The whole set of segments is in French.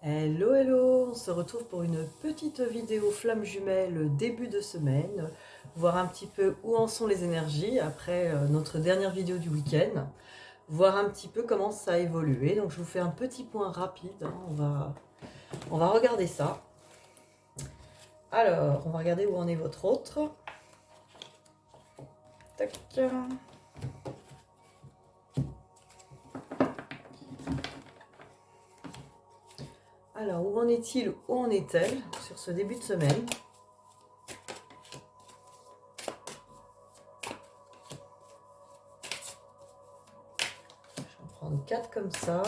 Hello, hello, on se retrouve pour une petite vidéo flamme jumelle début de semaine, voir un petit peu où en sont les énergies après notre dernière vidéo du week-end, voir un petit peu comment ça a évolué. Donc je vous fais un petit point rapide, hein, on va regarder ça. Alors, on va regarder où en est votre autre. Tac. Alors, où en est-il, où en est-elle sur ce début de semaine? Je vais en prendre 4 comme ça.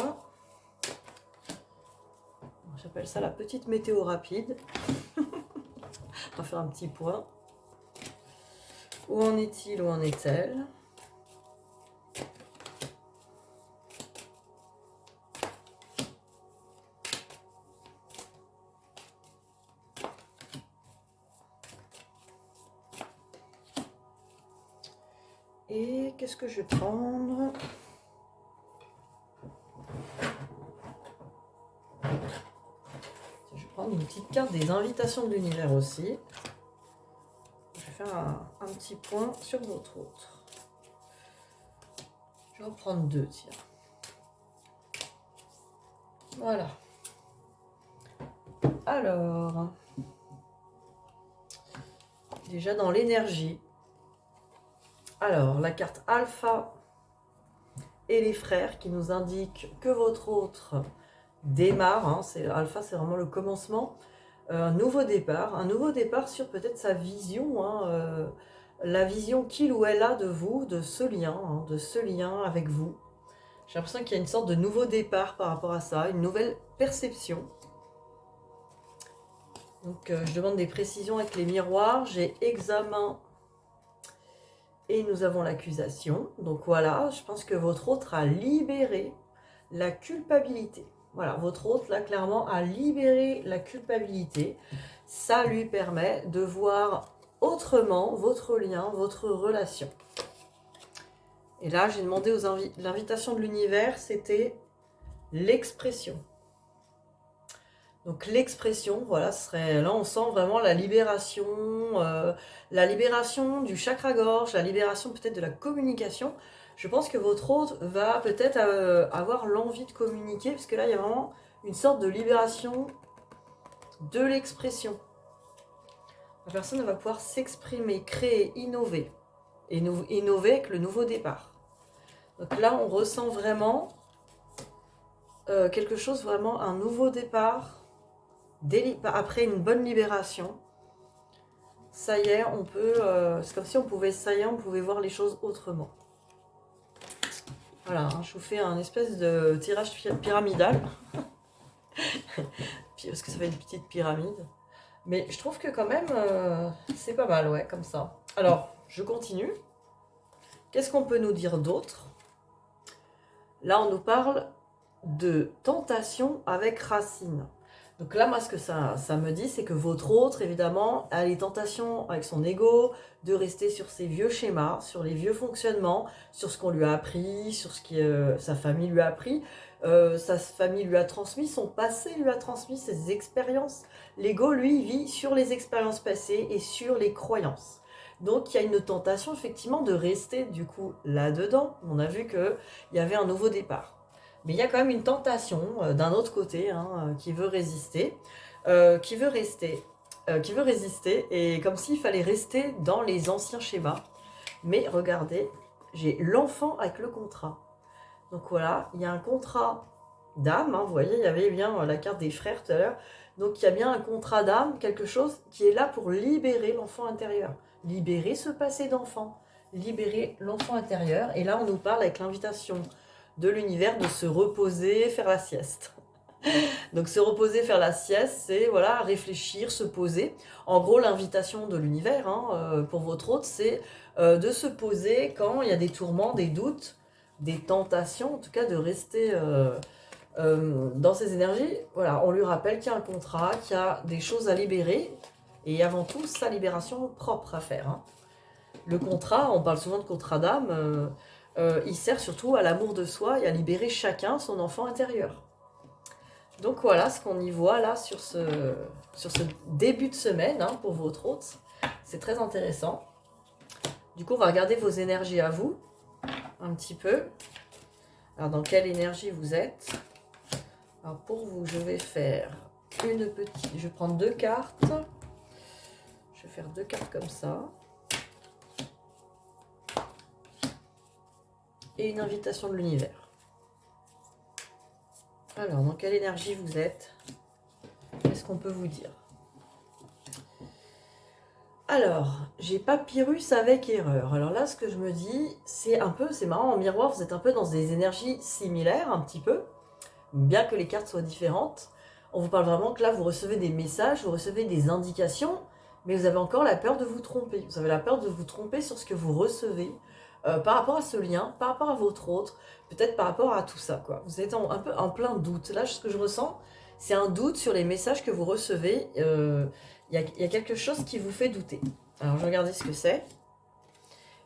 J'appelle ça la petite météo rapide. On va faire un petit point. Où en est-il, où en est-elle? Et qu'est-ce que je vais prendre? Je vais prendre une petite carte des invitations de l'univers aussi. Je vais faire un petit point sur votre autre. Je vais en prendre 2, tiens. Voilà. Alors, déjà dans l'énergie. Alors, la carte Alpha et les frères qui nous indiquent que votre autre démarre. Hein, Alpha, c'est vraiment le commencement. Un nouveau départ sur peut-être sa vision, hein, la vision qu'il ou elle a de vous, de ce lien, hein, de ce lien avec vous. J'ai l'impression qu'il y a une sorte de nouveau départ par rapport à ça, une nouvelle perception. Donc je demande des précisions avec les miroirs, j'ai examen et nous avons l'accusation. Donc voilà, je pense que votre autre a libéré la culpabilité. Voilà, votre hôte, là, clairement, a libéré la culpabilité. Ça lui permet de voir autrement votre lien, votre relation. Et là, j'ai demandé l'invitation de l'univers, c'était l'expression. Donc l'expression, voilà, là on sent vraiment la libération du chakra-gorge, la libération peut-être de la communication. Je pense que votre hôte va peut-être avoir l'envie de communiquer, parce que là, il y a vraiment une sorte de libération de l'expression. La personne va pouvoir s'exprimer, créer, innover. Et innover avec le nouveau départ. Donc là, on ressent vraiment quelque chose, vraiment un nouveau départ, après une bonne libération. Ça y est, on peut... c'est comme si on pouvait, on pouvait voir les choses autrement. Voilà, hein, je vous fais un espèce de tirage pyramidal. Parce que ça fait une petite pyramide. Mais je trouve que quand même, c'est pas mal, ouais, comme ça. Alors, je continue. Qu'est-ce qu'on peut nous dire d'autre? Là, on nous parle de tentation avec racine. Donc là, moi, ce que ça me dit, c'est que votre autre, évidemment, a les tentations avec son ego de rester sur ses vieux schémas, sur les vieux fonctionnements, sur ce qu'on lui a appris, sur ce que sa famille lui a appris, sa famille lui a transmis, son passé lui a transmis, ses expériences. L'ego, lui, vit sur les expériences passées et sur les croyances. Donc, il y a une tentation, effectivement, de rester, du coup, là-dedans. On a vu qu'il y avait un nouveau départ. Mais il y a quand même une tentation d'un autre côté, hein, qui veut résister, qui veut résister, et comme s'il fallait rester dans les anciens schémas. Mais regardez, j'ai l'enfant avec le contrat. Donc voilà, il y a un contrat d'âme, hein, vous voyez, il y avait bien la carte des frères tout à l'heure. Donc il y a bien un contrat d'âme, quelque chose qui est là pour libérer l'enfant intérieur, libérer ce passé d'enfant, libérer l'enfant intérieur. Et là, on nous parle avec l'invitation de l'univers de se reposer, faire la sieste. Donc se reposer, faire la sieste, c'est voilà, réfléchir, se poser. En gros, l'invitation de l'univers, hein, pour votre hôte, c'est de se poser quand il y a des tourments, des doutes, des tentations, en tout cas de rester dans ces énergies. Voilà, on lui rappelle qu'il y a un contrat, qu'il y a des choses à libérer, et avant tout, sa libération propre à faire. Hein. Le contrat, on parle souvent de contrat d'âme, il sert surtout à l'amour de soi et à libérer chacun son enfant intérieur. Donc voilà ce qu'on y voit là sur ce début de semaine hein, pour votre hôte. C'est très intéressant. Du coup, on va regarder vos énergies à vous, un petit peu. Alors, dans quelle énergie vous êtes? Alors, pour vous, je vais faire une petite... Je vais prendre 2 cartes. Je vais faire 2 cartes comme ça. Et une invitation de l'univers. Alors, dans quelle énergie vous êtes? Qu'est-ce qu'on peut vous dire? Alors, j'ai papyrus avec erreur. Alors là, ce que je me dis, c'est marrant, en miroir, vous êtes un peu dans des énergies similaires, un petit peu, bien que les cartes soient différentes. On vous parle vraiment que là, vous recevez des messages, vous recevez des indications, mais vous avez encore la peur de vous tromper. Vous avez la peur de vous tromper sur ce que vous recevez, par rapport à ce lien, par rapport à votre autre, peut-être par rapport à tout ça, quoi. Vous êtes un peu en plein doute. Là, ce que je ressens, c'est un doute sur les messages que vous recevez. Il y a quelque chose qui vous fait douter. Alors, je vais regarder ce que c'est.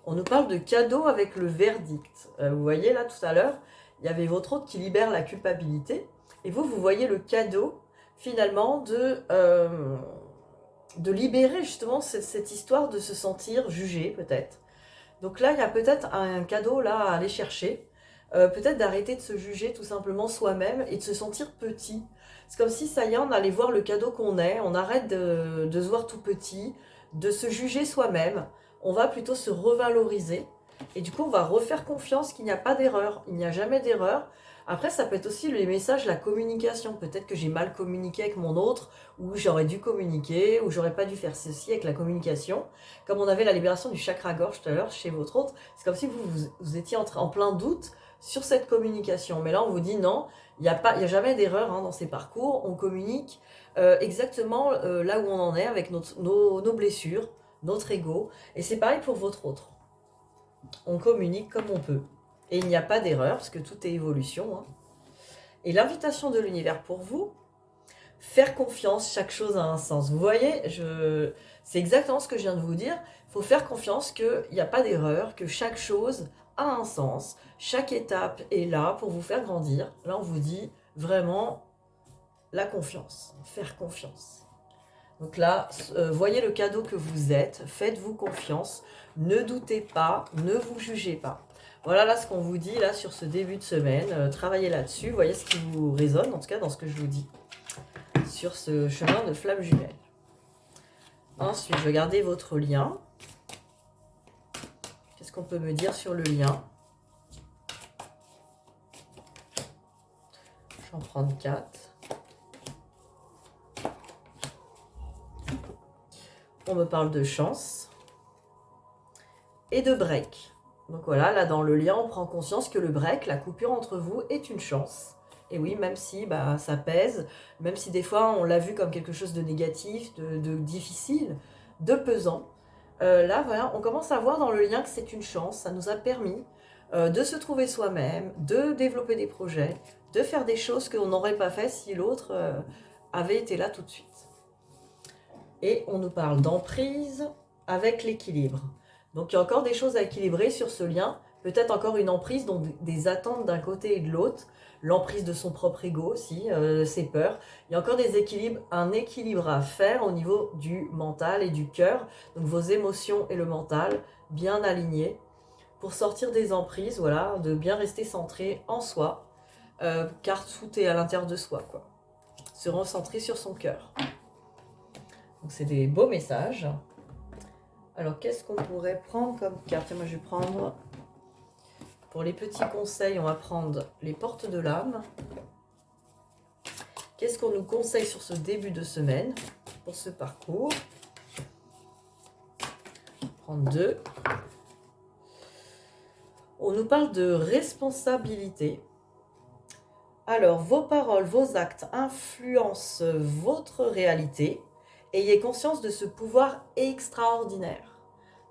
On nous parle de cadeau avec le verdict. Vous voyez, là, tout à l'heure, il y avait votre autre qui libère la culpabilité. Et vous voyez le cadeau, finalement, de libérer, justement, cette histoire de se sentir jugé, peut-être. Donc là, il y a peut-être un cadeau, là, à aller chercher. Peut-être d'arrêter de se juger, tout simplement, soi-même, et de se sentir petit. C'est comme si, ça y est, on allait voir le cadeau qu'on est, on arrête de se voir tout petit, de se juger soi-même, on va plutôt se revaloriser, et du coup on va refaire confiance qu'il n'y a pas d'erreur, il n'y a jamais d'erreur. Après ça peut être aussi les messages, la communication, peut-être que j'ai mal communiqué avec mon autre, ou j'aurais dû communiquer, ou j'aurais pas dû faire ceci avec la communication, comme on avait la libération du chakra gorge tout à l'heure chez votre autre, c'est comme si vous étiez en plein doute sur cette communication, mais là on vous dit non, il n'y a jamais d'erreur hein, dans ces parcours. On communique exactement là où on en est avec nos blessures, notre ego. Et c'est pareil pour votre autre. On communique comme on peut. Et il n'y a pas d'erreur, parce que tout est évolution. Hein. Et l'invitation de l'univers pour vous, faire confiance, chaque chose a un sens. Vous voyez, c'est exactement ce que je viens de vous dire. Il faut faire confiance qu'il n'y a pas d'erreur, que chaque chose a un sens. Chaque étape est là pour vous faire grandir. Là, on vous dit vraiment la confiance, faire confiance. Donc là, voyez le cadeau que vous êtes, faites-vous confiance, ne doutez pas, ne vous jugez pas. Voilà là ce qu'on vous dit là sur ce début de semaine, travaillez là-dessus, voyez ce qui vous résonne, en tout cas dans ce que je vous dis, sur ce chemin de flamme jumelle. Ensuite, je vais garder votre lien. Qu'est-ce qu'on peut me dire sur le lien? Je vais en prendre 4. On me parle de chance et de break. Donc voilà, là dans le lien, on prend conscience que le break, la coupure entre vous, est une chance. Et oui, même si ça pèse, même si des fois on l'a vu comme quelque chose de négatif, de difficile, de pesant, là voilà, on commence à voir dans le lien que c'est une chance. Ça nous a permis de se trouver soi-même, de développer des projets, de faire des choses qu'on n'aurait pas fait si l'autre avait été là tout de suite. Et on nous parle d'emprise avec l'équilibre. Donc il y a encore des choses à équilibrer sur ce lien. Peut-être encore une emprise, donc des attentes d'un côté et de l'autre. L'emprise de son propre ego aussi, ses peurs. Il y a encore un équilibre à faire au niveau du mental et du cœur. Donc vos émotions et le mental bien alignés pour sortir des emprises, voilà, de bien rester centré en soi. Car tout est à l'intérieur de soi, quoi. Se recentrer sur son cœur. Donc c'est des beaux messages. Alors qu'est-ce qu'on pourrait prendre comme carte? Moi je vais prendre, pour les petits conseils, on va prendre les portes de l'âme. Qu'est-ce qu'on nous conseille sur ce début de semaine, pour ce parcours? Je vais prendre 2. On nous parle de responsabilité. Alors vos paroles, vos actes influencent votre réalité. Ayez conscience de ce pouvoir extraordinaire.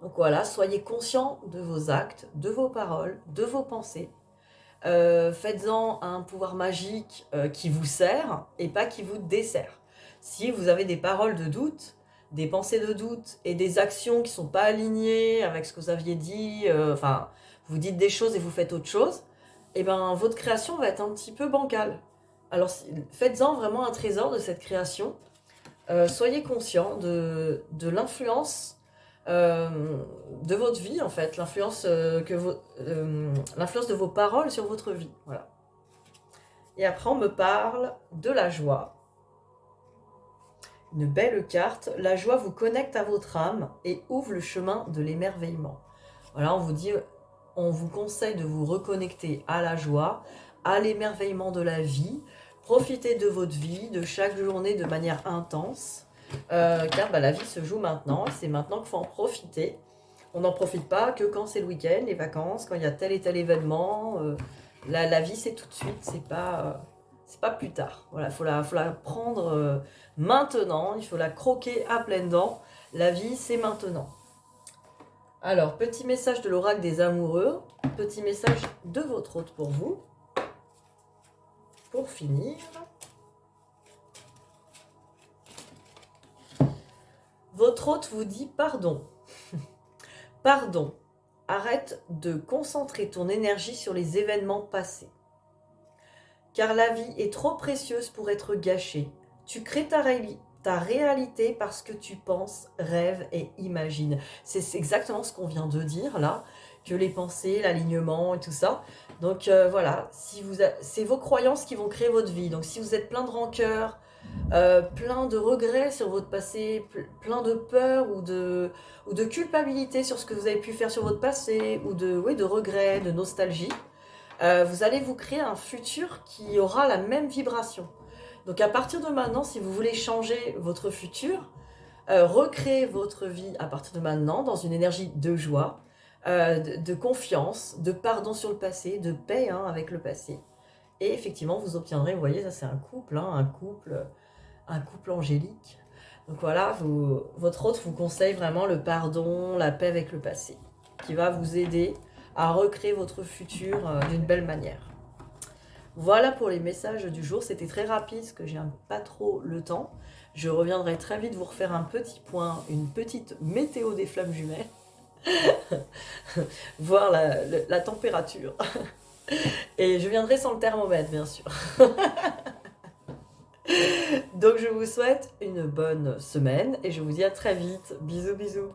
Donc voilà, soyez conscient de vos actes, de vos paroles, de vos pensées. Faites-en un pouvoir magique qui vous sert et pas qui vous dessert. Si vous avez des paroles de doute, des pensées de doute et des actions qui ne sont pas alignées avec ce que vous aviez dit, vous dites des choses et vous faites autre chose, et ben votre création va être un petit peu bancale. Alors, faites-en vraiment un trésor de cette création. Soyez conscient de l'influence de votre vie, en fait, l'influence l'influence de vos paroles sur votre vie. Voilà. Et après, on me parle de la joie. Une belle carte. La joie vous connecte à votre âme et ouvre le chemin de l'émerveillement. Voilà, on vous dit, on vous conseille de vous reconnecter à la joie, à l'émerveillement de la vie. Profitez de votre vie, de chaque journée de manière intense. Car la vie se joue maintenant, c'est maintenant qu'il faut en profiter. On n'en profite pas que quand c'est le week-end, les vacances, quand il y a tel et tel événement. La vie, c'est tout de suite, c'est pas plus tard. Voilà, faut la prendre maintenant, il faut la croquer à pleines dents. La vie, c'est maintenant. Alors, petit message de l'oracle des amoureux, petit message de votre hôte pour vous. Pour finir, votre hôte vous dit pardon. Pardon. Arrête de concentrer ton énergie sur les événements passés. Car la vie est trop précieuse pour être gâchée. Tu crées ta réalité parce que tu penses, rêves et imagines. C'est exactement ce qu'on vient de dire là, que les pensées, l'alignement et tout ça. Donc voilà, c'est vos croyances qui vont créer votre vie. Donc si vous êtes plein de rancœur, plein de regrets sur votre passé, plein de peur ou de culpabilité sur ce que vous avez pu faire sur votre passé, ou de regrets, de nostalgie, vous allez vous créer un futur qui aura la même vibration. Donc à partir de maintenant, si vous voulez changer votre futur, recréer votre vie à partir de maintenant dans une énergie de joie, de confiance, de pardon sur le passé, de paix avec le passé. Et effectivement, vous obtiendrez, vous voyez, ça c'est un couple, un couple angélique. Donc voilà, votre hôte vous conseille vraiment le pardon, la paix avec le passé, qui va vous aider à recréer votre futur d'une belle manière. Voilà pour les messages du jour. C'était très rapide parce que j'ai pas trop le temps. Je reviendrai très vite vous refaire un petit point, une petite météo des flammes jumelles. Voir la température. Et je viendrai sans le thermomètre, bien sûr. Donc je vous souhaite une bonne semaine et je vous dis à très vite. Bisous, bisous.